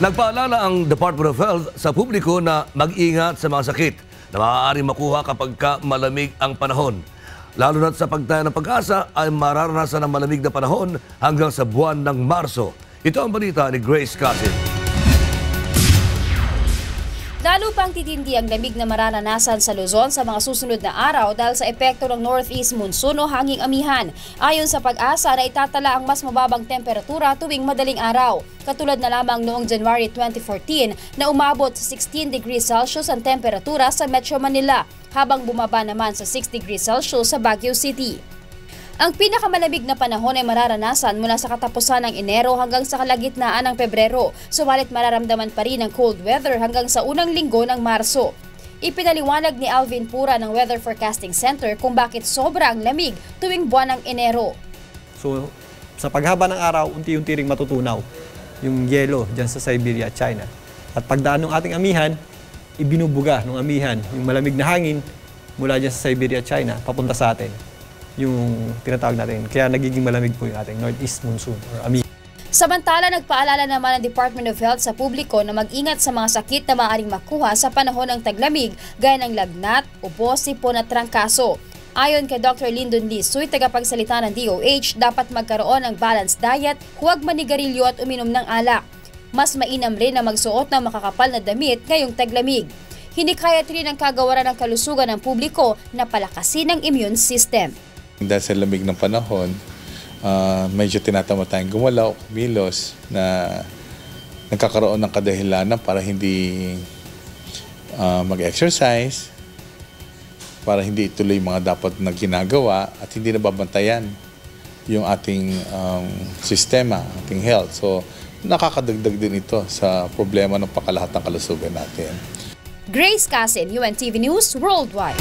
Nagpaalala ang Department of Health sa publiko na mag-ingat sa mga sakit na maaaring makuha kapag malamig ang panahon. Lalo na sa pagtaya ng pag-asa ay mararanasan ng malamig na panahon hanggang sa buwan ng Marso. Ito ang balita ni Grace Casin. Lalo pang titindi ang lamig na mararanasan sa Luzon sa mga susunod na araw dahil sa epekto ng northeast monsoon o hanging amihan. Ayon sa pag-asa na itatala ang mas mababang temperatura tuwing madaling araw. Katulad na lamang noong January 2014 na umabot sa 16 degrees Celsius ang temperatura sa Metro Manila, habang bumaba naman sa 6 degrees Celsius sa Baguio City. Ang pinakamalamig na panahon ay mararanasan mula sa katapusan ng Enero hanggang sa kalagitnaan ng Pebrero, subalit mararamdaman pa rin ang cold weather hanggang sa unang linggo ng Marso. Ipinaliwanag ni Alvin Pura ng Weather Forecasting Center kung bakit sobra ang lamig tuwing buwan ng Enero. So, sa paghaba ng araw, unti-unti ring matutunaw yung yelo dyan sa Siberia at China. At pagdaan ng ating amihan, ibinubuga ng amihan yung malamig na hangin mula dyan sa Siberia at China papunta sa atin. Yung tinatawag natin. Kaya nagiging malamig po yung ating northeast monsoon or amihan. Samantala, nagpaalala naman ang Department of Health sa publiko na mag-ingat sa mga sakit na maaaring makuha sa panahon ng taglamig gaya ng lagnat, ubo, sipon at trangkaso. Ayon kay Dr. Lyndon Lisoy, tagapagsalita ng DOH, dapat magkaroon ng balanced diet, huwag manigarilyo at uminom ng alak. Mas mainam rin na magsuot ng makakapal na damit ngayong taglamig. Hinikayat rin ang kagawaran ng kalusugan ng publiko na palakasin ang immune system. Dahil sa lamig ng panahon, medyo tinatama tayong gumalaw, kumilos, na nagkakaroon ng kadahilanan para hindi mag-exercise, para hindi ituloy mga dapat na ginagawa at hindi nababantayan yung ating sistema, ating health. So, nakakadagdag din ito sa problema ng pakalahat ng kalusugan natin. Grace Casin, UNTV News Worldwide.